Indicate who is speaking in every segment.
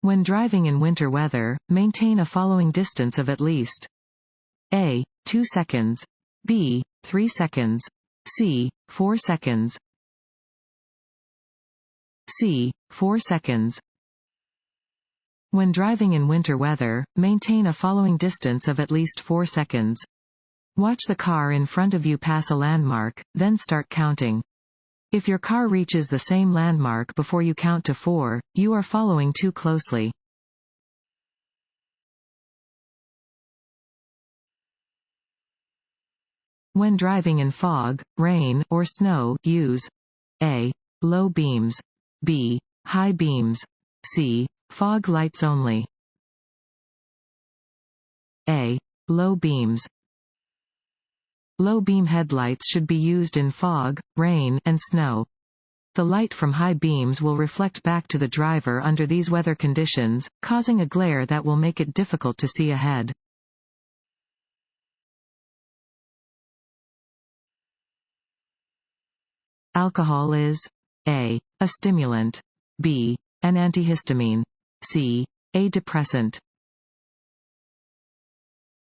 Speaker 1: When driving in winter weather, maintain a following distance of at least A. 2 seconds, B. 3 seconds, C. 4 seconds, C. 4 seconds. When driving in winter weather, maintain a following distance of at least 4 seconds. Watch the car in front of you pass a landmark, then start counting. If your car reaches the same landmark before you count to 4, you are following too closely. When driving in fog, rain, or snow, use A. Low beams, B. High beams, C. Fog lights only. A. Low beams. Low beam headlights should be used in fog, rain, and snow. The light from high beams will reflect back to the driver under these weather conditions, causing a glare that will make it difficult to see ahead. Alcohol is A. A stimulant, B. An antihistamine, C. A depressant,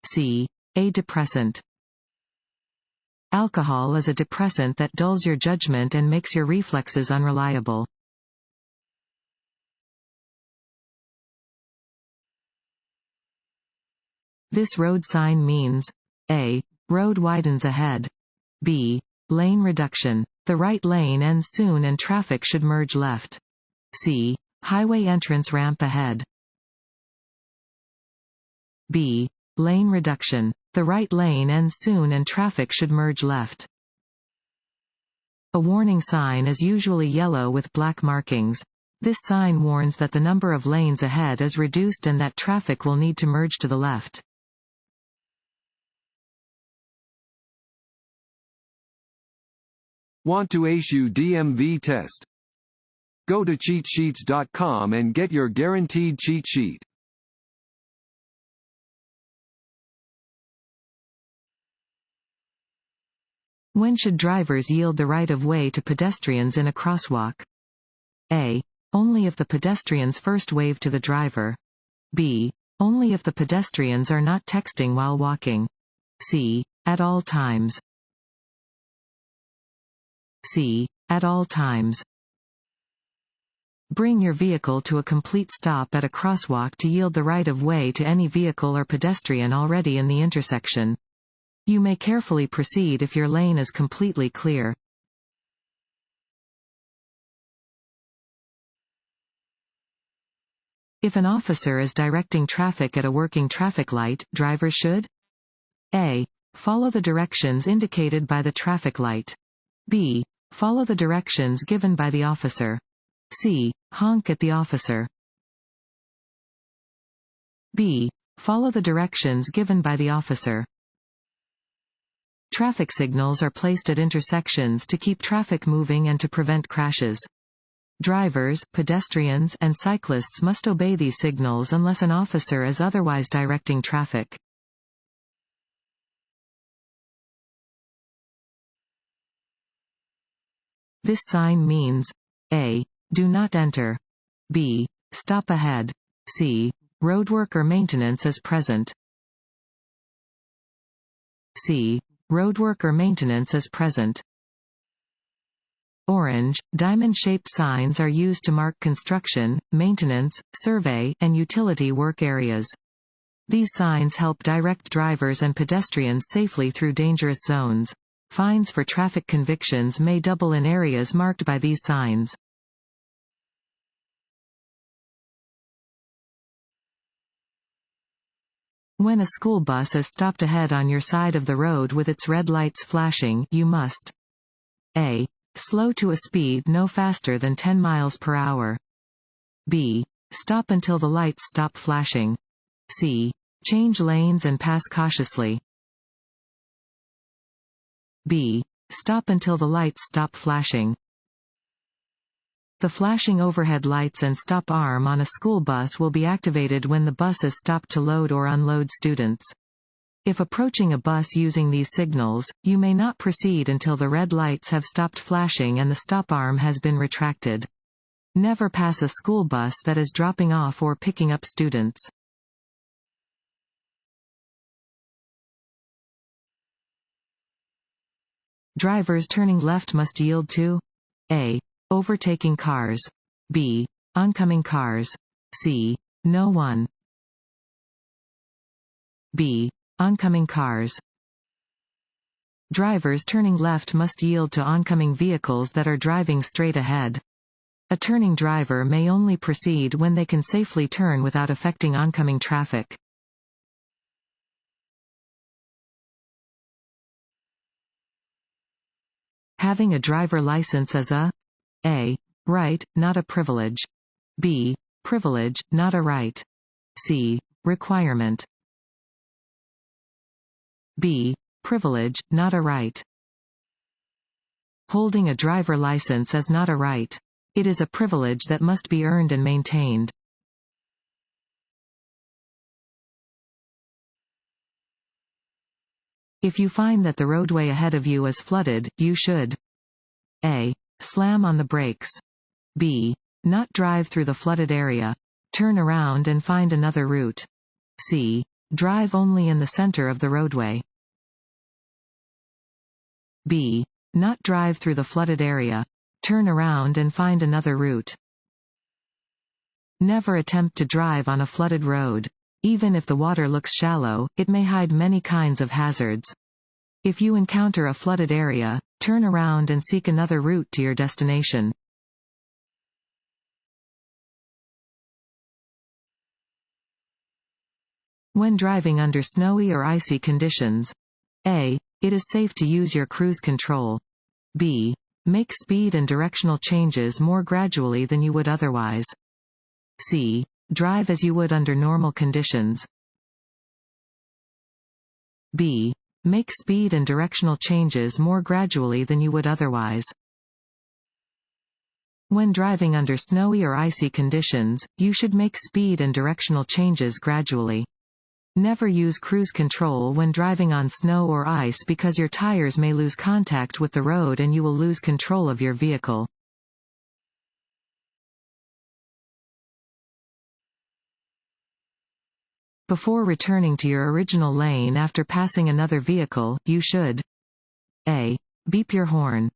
Speaker 1: C. A depressant. Alcohol is a depressant that dulls your judgment and makes your reflexes unreliable. This road sign means A. Road widens ahead, B. Lane reduction. The right lane ends soon and traffic should merge left, C. Highway entrance ramp ahead, B. Lane reduction. The right lane ends soon and traffic should merge left. A warning sign is usually yellow with black markings. This sign warns that the number of lanes ahead is reduced and that traffic will need to merge to the left.
Speaker 2: Want to ace your DMV test? Go to cheatsheets.com and get your guaranteed cheat sheet.
Speaker 1: When should drivers yield the right-of-way to pedestrians in a crosswalk? A. Only if the pedestrians first wave to the driver. B. Only if the pedestrians are not texting while walking. C. At all times. C. At all times. Bring your vehicle to a complete stop at a crosswalk to yield the right-of-way to any vehicle or pedestrian already in the intersection. You may carefully proceed if your lane is completely clear. If an officer is directing traffic at a working traffic light, drivers should A. Follow the directions indicated by the traffic light. B. Follow the directions given by the officer. C. Honk at the officer. B. Follow the directions given by the officer. Traffic signals are placed at intersections to keep traffic moving and to prevent crashes. Drivers, pedestrians, and cyclists must obey these signals unless an officer is otherwise directing traffic. This sign means A. Do not enter. B. Stop ahead. C. Roadwork or maintenance is present. C. Roadwork or maintenance is present. Orange, diamond-shaped signs are used to mark construction, maintenance, survey, and utility work areas. These signs help direct drivers and pedestrians safely through dangerous zones. Fines for traffic convictions may double in areas marked by these signs. When a school bus is stopped ahead on your side of the road with its red lights flashing, you must A. Slow to a speed no faster than 10 miles per hour. B. Stop until the lights stop flashing. C. Change lanes and pass cautiously. B. Stop until the lights stop flashing. The flashing overhead lights and stop arm on a school bus will be activated when the bus is stopped to load or unload students. If approaching a bus using these signals, you may not proceed until the red lights have stopped flashing and the stop arm has been retracted. Never pass a school bus that is dropping off or picking up students. Drivers turning left must yield to A. Overtaking cars. B. Oncoming cars. C. No one. B. Oncoming cars. Drivers turning left must yield to oncoming vehicles that are driving straight ahead. A turning driver may only proceed when they can safely turn without affecting oncoming traffic. Having a driver license is A. Right, not a privilege. B. Privilege, not a right. C. Requirement. B. Privilege, not a right. Holding a driver license is not a right. It is a privilege that must be earned and maintained. If you find that the roadway ahead of you is flooded, you should A. Slam on the brakes. B. Not drive through the flooded area. Turn around and find another route. C. Drive only in the center of the roadway. B. Not drive through the flooded area. Turn around and find another route. Never attempt to drive on a flooded road. Even if the water looks shallow, it may hide many kinds of hazards. If you encounter a flooded area, turn around and seek another route to your destination. When driving under snowy or icy conditions, A. It is safe to use your cruise control. B. Make speed and directional changes more gradually than you would otherwise. C. Drive as you would under normal conditions. B. Make speed and directional changes more gradually than you would otherwise. When driving under snowy or icy conditions, you should make speed and directional changes gradually. Never use cruise control when driving on snow or ice because your tires may lose contact with the road and you will lose control of your vehicle. Before returning to your original lane after passing another vehicle, you should A. Beep your horn.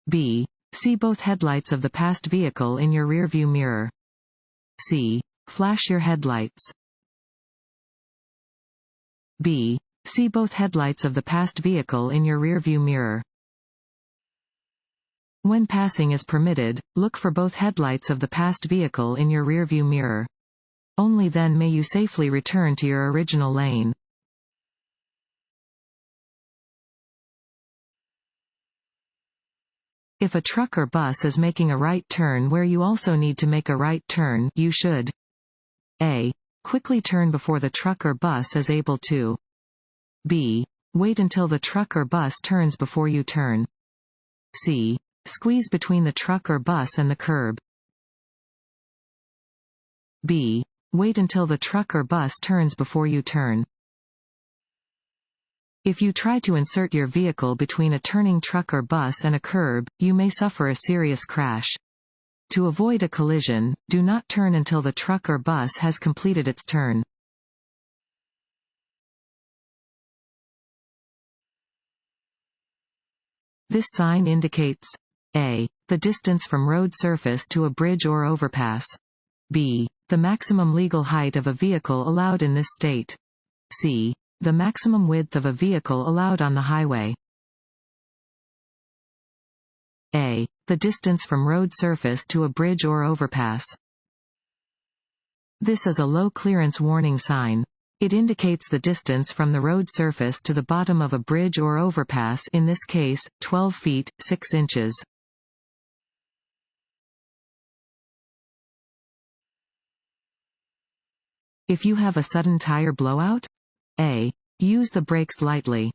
Speaker 1: B. See both headlights of the passed vehicle in your rearview mirror. C. Flash your headlights. B. See both headlights of the passed vehicle in your rearview mirror. When passing is permitted, look for both headlights of the passed vehicle in your rearview mirror. Only then may you safely return to your original lane. If a truck or bus is making a right turn where you also need to make a right turn, you should A. Quickly turn before the truck or bus is able to. B. Wait until the truck or bus turns before you turn. C. Squeeze between the truck or bus and the curb. B. Wait until the truck or bus turns before you turn. If you try to insert your vehicle between a turning truck or bus and a curb, you may suffer a serious crash. To avoid a collision, do not turn until the truck or bus has completed its turn. This sign indicates A. The distance from road surface to a bridge or overpass. B. The maximum legal height of a vehicle allowed in this state. C. The maximum width of a vehicle allowed on the highway. A. The distance from road surface to a bridge or overpass. This is a low clearance warning sign. It indicates the distance from the road surface to the bottom of a bridge or overpass, in this case, 12 feet, 6 inches. If you have a sudden tire blowout, A. Use the brakes lightly.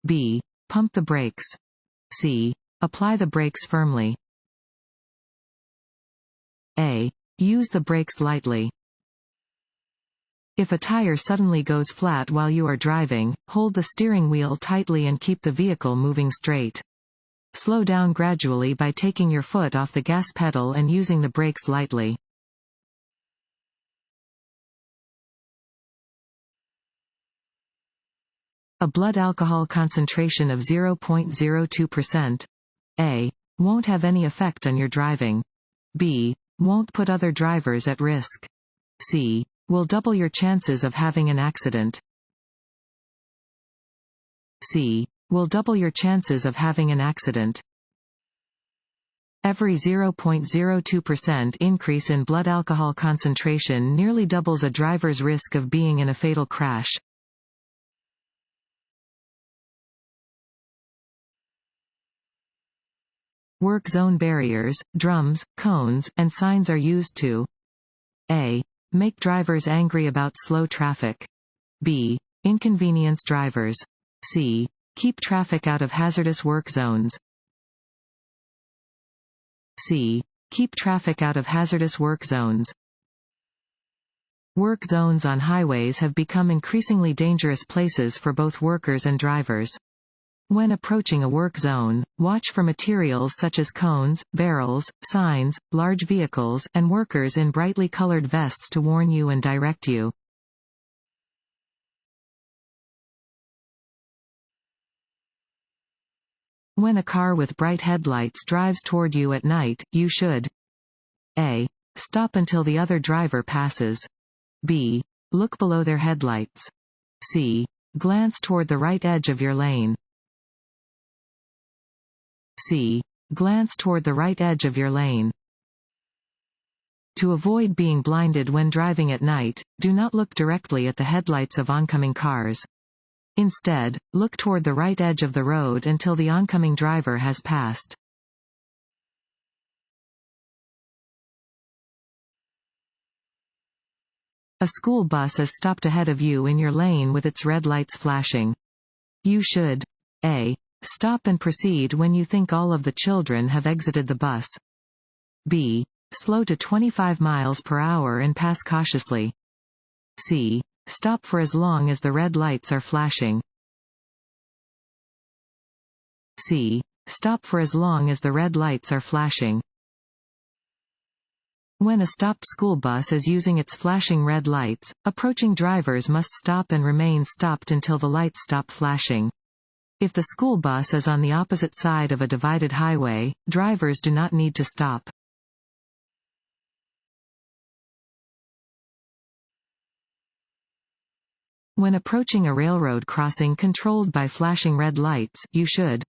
Speaker 1: B. Pump the brakes. C. Apply the brakes firmly. A. Use the brakes lightly. If a tire suddenly goes flat while you are driving, hold the steering wheel tightly and keep the vehicle moving straight. Slow down gradually by taking your foot off the gas pedal and using the brakes lightly. A blood alcohol concentration of 0.02%. A. Won't have any effect on your driving. B. Won't put other drivers at risk. C. Will double your chances of having an accident. C. Will double your chances of having an accident. Every 0.02% increase in blood alcohol concentration nearly doubles a driver's risk of being in a fatal crash. Work zone barriers, drums, cones, and signs are used to A. Make drivers angry about slow traffic. B. Inconvenience drivers. C. Keep traffic out of hazardous work zones. C. Keep traffic out of hazardous work zones. Work zones on highways have become increasingly dangerous places for both workers and drivers. When approaching a work zone, watch for materials such as cones, barrels, signs, large vehicles, and workers in brightly colored vests to warn you and direct you. When a car with bright headlights drives toward you at night, you should A. Stop until the other driver passes. B. Look below their headlights. C. Glance toward the right edge of your lane. C. Glance toward the right edge of your lane. To avoid being blinded when driving at night, do not look directly at the headlights of oncoming cars. Instead, look toward the right edge of the road until the oncoming driver has passed. A school bus is stopped ahead of you in your lane with its red lights flashing. You should A. Stop and proceed when you think all of the children have exited the bus. B. Slow to 25 miles per hour and pass cautiously. C. Stop for as long as the red lights are flashing. C. Stop for as long as the red lights are flashing. When a stopped school bus is using its flashing red lights, approaching drivers must stop and remain stopped until the lights stop flashing. If the school bus is on the opposite side of a divided highway, drivers do not need to stop. When approaching a railroad crossing controlled by flashing red lights, you should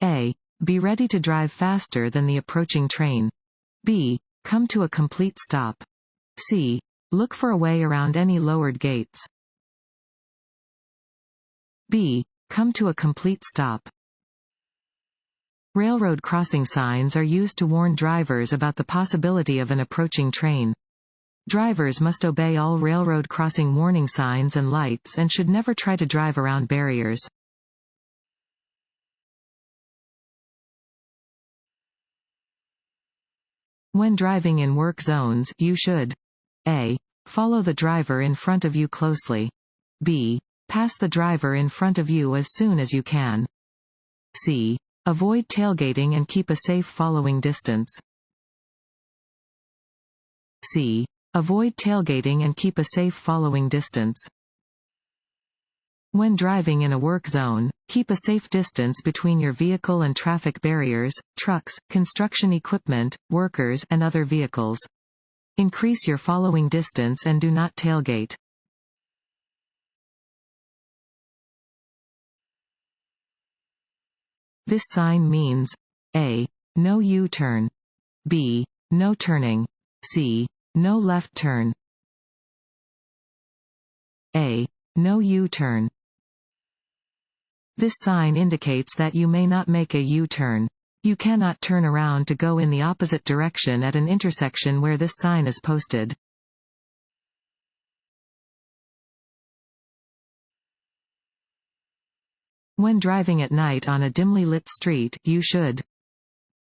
Speaker 1: A. Be ready to drive faster than the approaching train. B. Come to a complete stop. C. Look for a way around any lowered gates. B. Come to a complete stop. Railroad crossing signs are used to warn drivers about the possibility of an approaching train. Drivers must obey all railroad crossing warning signs and lights and should never try to drive around barriers. When driving in work zones, you should A. Follow the driver in front of you closely. B. Pass the driver in front of you as soon as you can. C. Avoid tailgating and keep a safe following distance. C. Avoid tailgating and keep a safe following distance. When driving in a work zone, keep a safe distance between your vehicle and traffic barriers, trucks, construction equipment, workers, and other vehicles. Increase your following distance and do not tailgate. This sign means A. No U-turn. B. No turning. C. No left turn. A. No U-turn. This sign indicates that you may not make a U-turn. You cannot turn around to go in the opposite direction at an intersection where this sign is posted. When driving at night on a dimly lit street, you should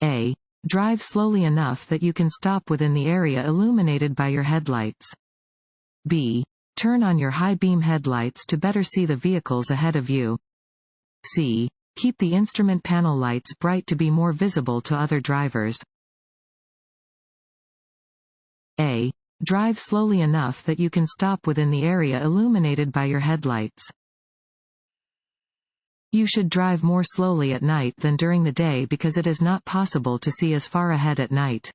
Speaker 1: A. Drive slowly enough that you can stop within the area illuminated by your headlights. B. Turn on your high beam headlights to better see the vehicles ahead of you. C. Keep the instrument panel lights bright to be more visible to other drivers. A. Drive slowly enough that you can stop within the area illuminated by your headlights. You should drive more slowly at night than during the day because it is not possible to see as far ahead at night.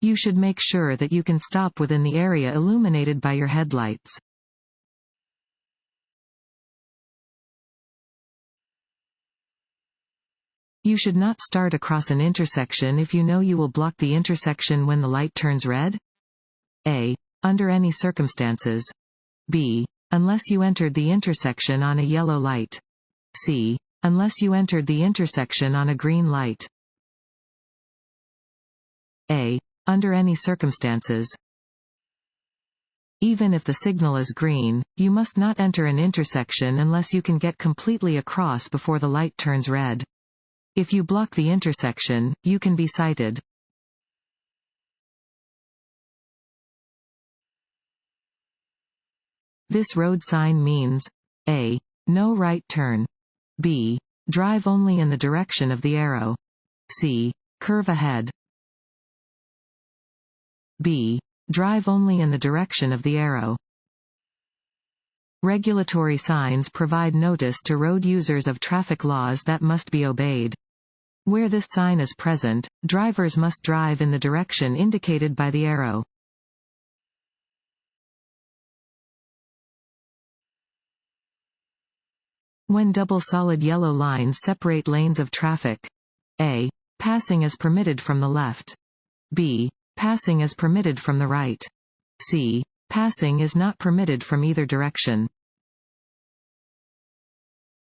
Speaker 1: You should make sure that you can stop within the area illuminated by your headlights. You should not start across an intersection if you know you will block the intersection when the light turns red. A. Under any circumstances. B. Unless you entered the intersection on a yellow light. C. Unless you entered the intersection on a green light. A. Under any circumstances. Even if the signal is green, you must not enter an intersection unless you can get completely across before the light turns red. If you block the intersection, you can be cited. This road sign means A. No right turn. B. Drive only in the direction of the arrow. C. Curve ahead. B. Drive only in the direction of the arrow. Regulatory signs provide notice to road users of traffic laws that must be obeyed. Where this sign is present, drivers must drive in the direction indicated by the arrow. When double solid yellow lines separate lanes of traffic. A. Passing is permitted from the left. B. Passing is permitted from the right. C. Passing is not permitted from either direction.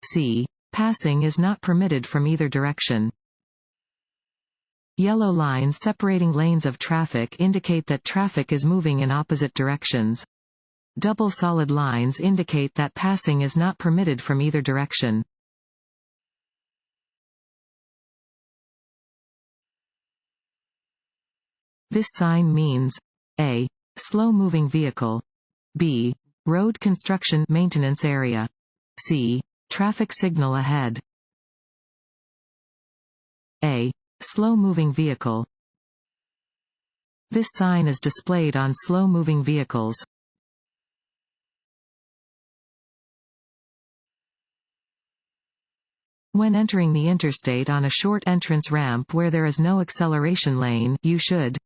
Speaker 1: C. Passing is not permitted from either direction. Yellow lines separating lanes of traffic indicate that traffic is moving in opposite directions. Double solid lines indicate that passing is not permitted from either direction. This sign means A. Slow-moving vehicle. B. Road construction maintenance area. C. Traffic signal ahead. A. Slow-moving vehicle. This sign is displayed on slow-moving vehicles. When entering the interstate on a short entrance ramp where there is no acceleration lane, you should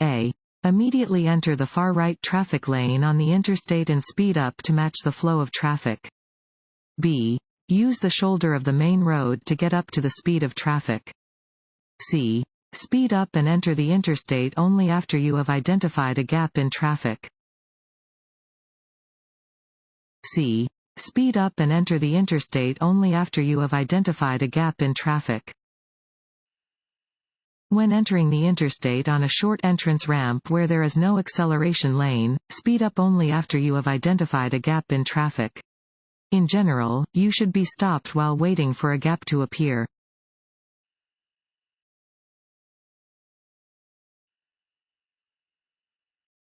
Speaker 1: A. Immediately enter the far right traffic lane on the interstate and speed up to match the flow of traffic. B. Use the shoulder of the main road to get up to the speed of traffic. C. Speed up and enter the interstate only after you have identified a gap in traffic. C. Speed up and enter the interstate only after you have identified a gap in traffic. When entering the interstate on a short entrance ramp where there is no acceleration lane, speed up only after you have identified a gap in traffic. In general, you should be stopped while waiting for a gap to appear.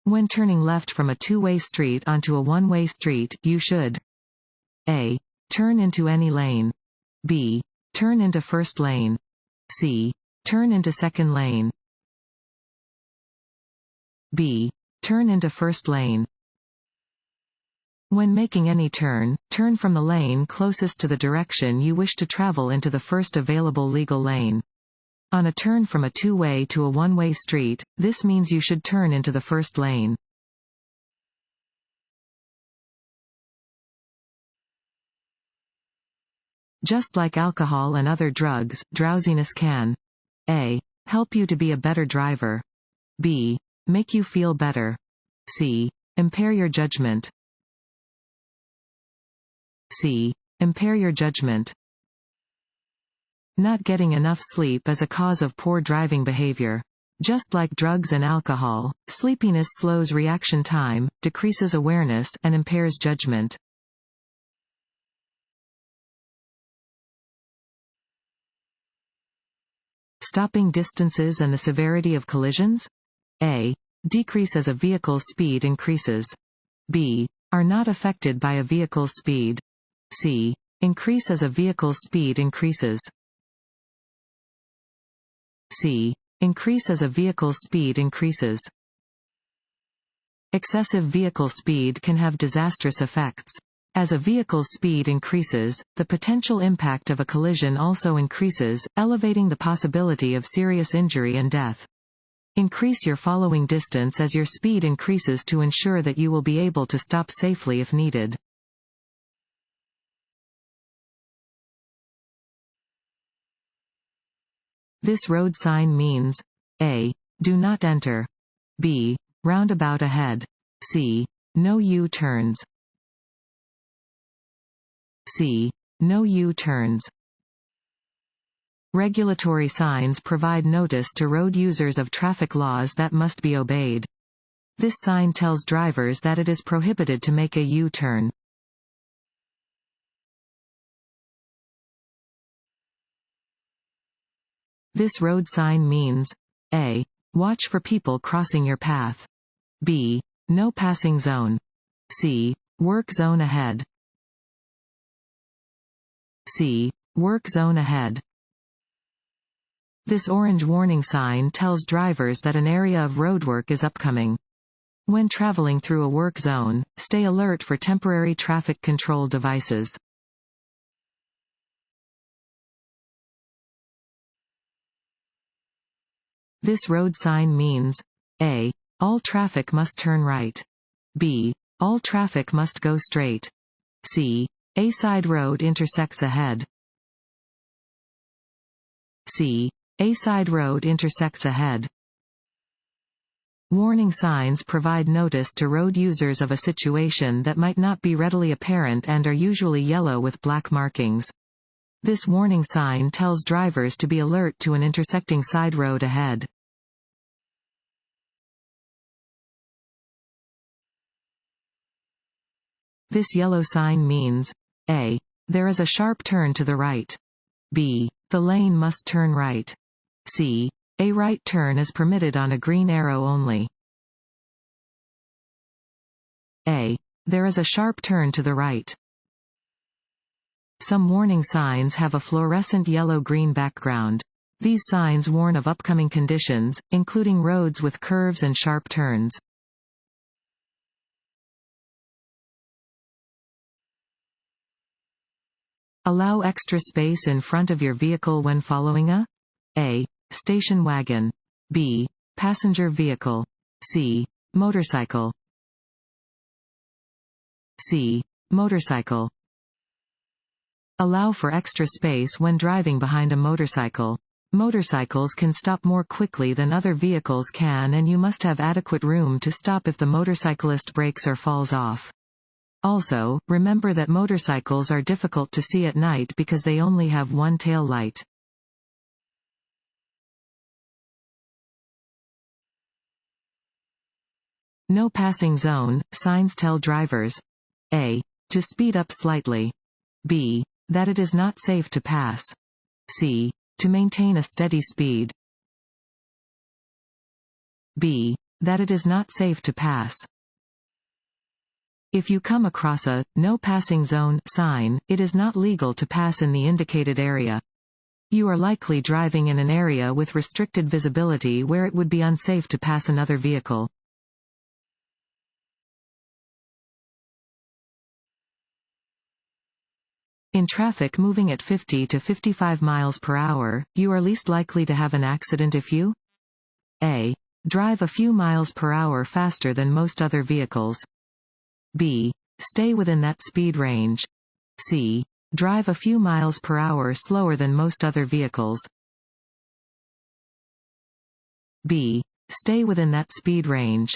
Speaker 1: When turning left from a two-way street onto a one-way street, you should A. Turn into any lane. B. Turn into first lane. C. Turn into second lane. B. Turn into first lane. When making any turn, turn from the lane closest to the direction you wish to travel into the first available legal lane. On a turn from a two-way to a one-way street, this means you should turn into the first lane. Just like alcohol and other drugs, drowsiness can A. Help you to be a better driver. B. Make you feel better. C. Impair your judgment. C. Impair your judgment. Not getting enough sleep is a cause of poor driving behavior. Just like drugs and alcohol, sleepiness slows reaction time, decreases awareness, and impairs judgment. Stopping distances and the severity of collisions? A. Decrease as a vehicle's speed increases. B. Are not affected by a vehicle's speed. C. Increase as a vehicle's speed increases. C. Increase as a vehicle's speed increases. Excessive vehicle speed can have disastrous effects. As a vehicle's speed increases, the potential impact of a collision also increases, elevating the possibility of serious injury and death. Increase your following distance as your speed increases to ensure that you will be able to stop safely if needed. This road sign means A. Do not enter. B. Roundabout ahead. C. No U-turns. C. No U-turns. Regulatory signs provide notice to road users of traffic laws that must be obeyed. This sign tells drivers that it is prohibited to make a U-turn. This road sign means A. Watch for people crossing your path. B. No passing zone. C. Work zone ahead. C. Work zone ahead. This orange warning sign tells drivers that an area of roadwork is upcoming. When traveling through a work zone, stay alert for temporary traffic control devices. This road sign means A. All traffic must turn right. B. All traffic must go straight. C. A side road intersects ahead. C. A side road intersects ahead. Warning signs provide notice to road users of a situation that might not be readily apparent and are usually yellow with black markings. This warning sign tells drivers to be alert to an intersecting side road ahead. This yellow sign means A. There is a sharp turn to the right. B. The lane must turn right. C. A right turn is permitted on a green arrow only. A. There is a sharp turn to the right. Some warning signs have a fluorescent yellow-green background. These signs warn of upcoming conditions, including roads with curves and sharp turns. Allow extra space in front of your vehicle when following A. Station wagon. B. Passenger vehicle. C. Motorcycle. C. Motorcycle. Allow for extra space when driving behind a motorcycle. Motorcycles can stop more quickly than other vehicles can, and you must have adequate room to stop if the motorcyclist brakes or falls off. Also, remember that motorcycles are difficult to see at night because they only have one tail light. No passing zone. Signs tell drivers A. To speed up slightly. B. That it is not safe to pass. C. To maintain a steady speed. B. That it is not safe to pass. If you come across a "No Passing Zone" sign, it is not legal to pass in the indicated area. You are likely driving in an area with restricted visibility where it would be unsafe to pass another vehicle. In traffic moving at 50 to 55 miles per hour, you are least likely to have an accident if you A. Drive a few miles per hour faster than most other vehicles. B. Stay within that speed range. C. Drive a few miles per hour slower than most other vehicles. B. Stay within that speed range.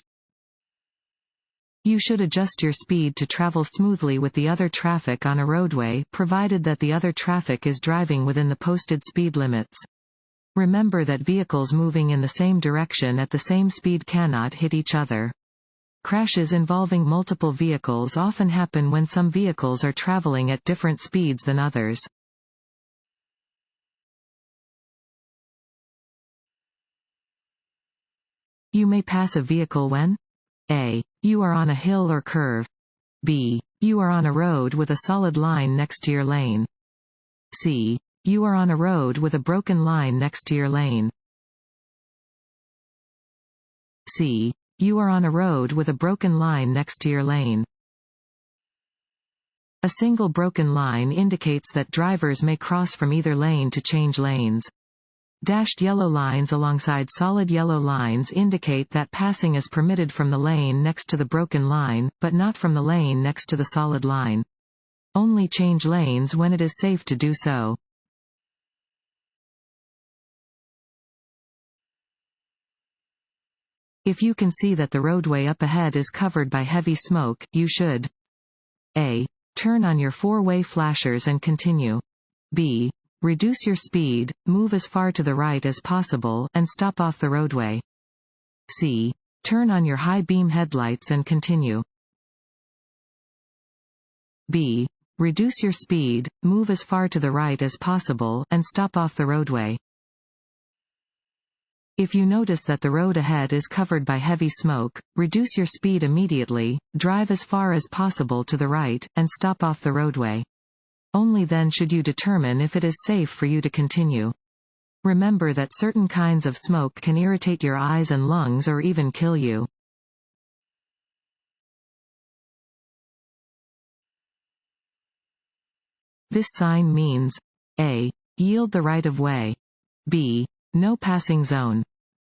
Speaker 1: You should adjust your speed to travel smoothly with the other traffic on a roadway, provided that the other traffic is driving within the posted speed limits. Remember that vehicles moving in the same direction at the same speed cannot hit each other. Crashes involving multiple vehicles often happen when some vehicles are traveling at different speeds than others. You may pass a vehicle when A. You are on a hill or curve. B. You are on a road with a solid line next to your lane. C. You are on a road with a broken line next to your lane. C. You are on a road with a broken line next to your lane. A single broken line indicates that drivers may cross from either lane to change lanes. Dashed yellow lines alongside solid yellow lines indicate that passing is permitted from the lane next to the broken line, but not from the lane next to the solid line. Only change lanes when it is safe to do so. If you can see that the roadway up ahead is covered by heavy smoke, you should A. Turn on your four-way flashers and continue. B. Reduce your speed, move as far to the right as possible, and stop off the roadway. C. Turn on your high-beam headlights and continue. B. Reduce your speed, move as far to the right as possible, and stop off the roadway. If you notice that the road ahead is covered by heavy smoke, reduce your speed immediately, drive as far as possible to the right, and stop off the roadway. Only then should you determine if it is safe for you to continue. Remember that certain kinds of smoke can irritate your eyes and lungs or even kill you. This sign means A. Yield the right of way. B. No passing zone.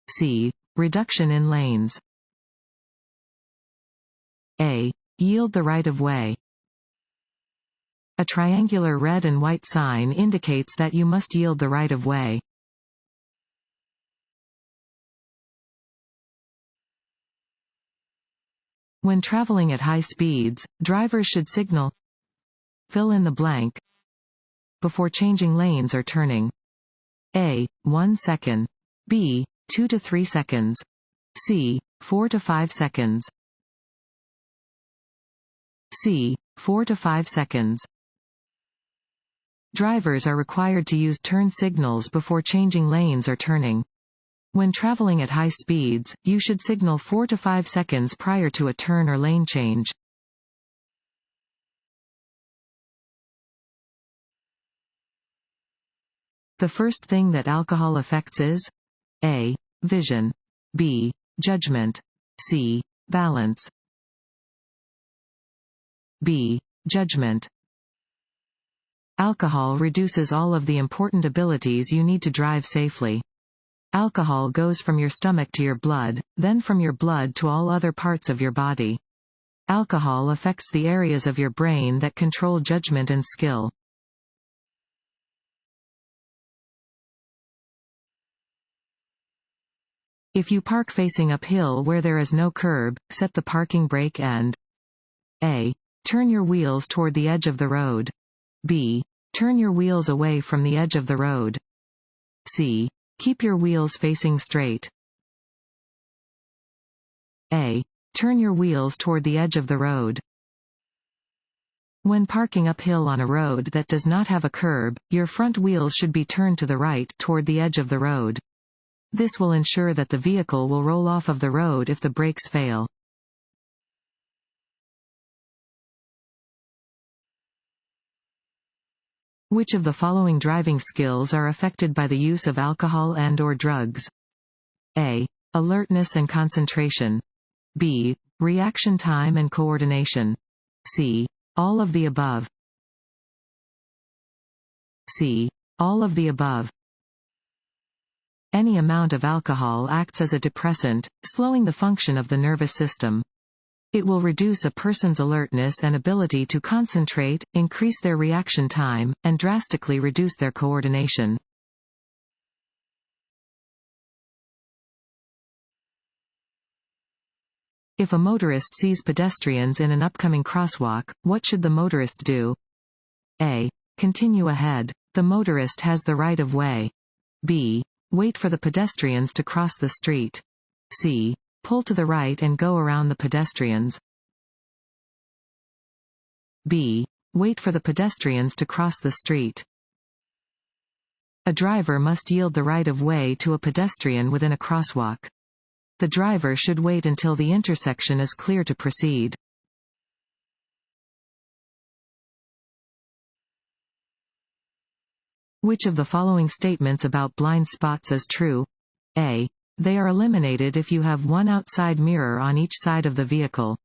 Speaker 1: C. Reduction in lanes. A. Yield the right of way. A triangular red and white sign indicates that you must yield the right of way. When traveling at high speeds, drivers should signal fill in the blank before changing lanes or turning. A. 1 second. B. 2 to 3 seconds. C. 4 to 5 seconds. C. 4 to 5 seconds. Drivers are required to use turn signals before changing lanes or turning. When traveling at high speeds, you should signal 4 to 5 seconds prior to a turn or lane change. The first thing that alcohol affects is A. Vision. B. Judgment. C. Balance. B. Judgment. Alcohol reduces all of the important abilities you need to drive safely. Alcohol goes from your stomach to your blood, then from your blood to all other parts of your body. Alcohol affects the areas of your brain that control judgment and skill. If you park facing uphill where there is no curb, set the parking brake and A. Turn your wheels toward the edge of the road. B. Turn your wheels away from the edge of the road. C. Keep your wheels facing straight. A. Turn your wheels toward the edge of the road. When parking uphill on a road that does not have a curb, your front wheels should be turned to the right toward the edge of the road. This will ensure that the vehicle will roll off of the road if the brakes fail. Which of the following driving skills are affected by the use of alcohol and/or drugs? A. Alertness and concentration. B. Reaction time and coordination. C. All of the above. C. All of the above. Any amount of alcohol acts as a depressant, slowing the function of the nervous system. It will reduce a person's alertness and ability to concentrate, increase their reaction time, and drastically reduce their coordination. If a motorist sees pedestrians in an upcoming crosswalk, what should the motorist do? A. Continue ahead. The motorist has the right of way. B. Wait for the pedestrians to cross the street. C. Pull to the right and go around the pedestrians. B. Wait for the pedestrians to cross the street. A driver must yield the right of way to a pedestrian within a crosswalk. The driver should wait until the intersection is clear to proceed. Which of the following statements about blind spots is true? A. They are eliminated if you have one outside mirror on each side of the vehicle.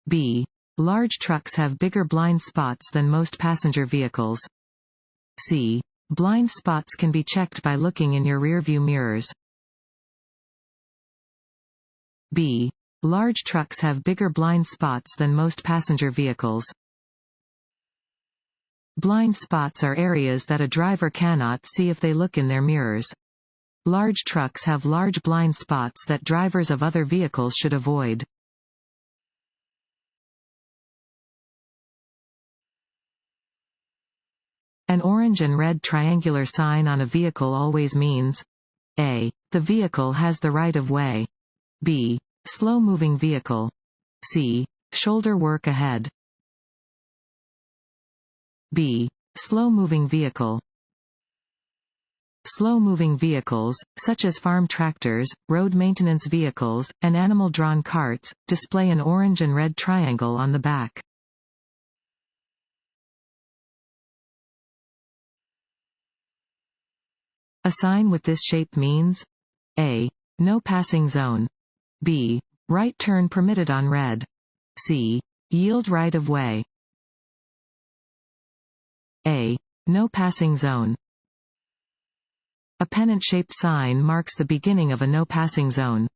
Speaker 1: B. Large trucks have bigger blind spots than most passenger vehicles. C. Blind spots can be checked by looking in your rearview mirrors. B. Large trucks have bigger blind spots than most passenger vehicles. Blind spots are areas that a driver cannot see if they look in their mirrors. Large trucks have large blind spots that drivers of other vehicles should avoid. An orange and red triangular sign on a vehicle always means A. The vehicle has the right of way. B. Slow-moving vehicle. C. Shoulder work ahead. B. Slow-moving vehicle. Slow-moving vehicles, such as farm tractors, road maintenance vehicles, and animal-drawn carts, display an orange and red triangle on the back. A sign with this shape means A. No passing zone. B. Right turn permitted on red. C. Yield right of way. A. No passing zone. A pennant-shaped sign marks the beginning of a no passing zone.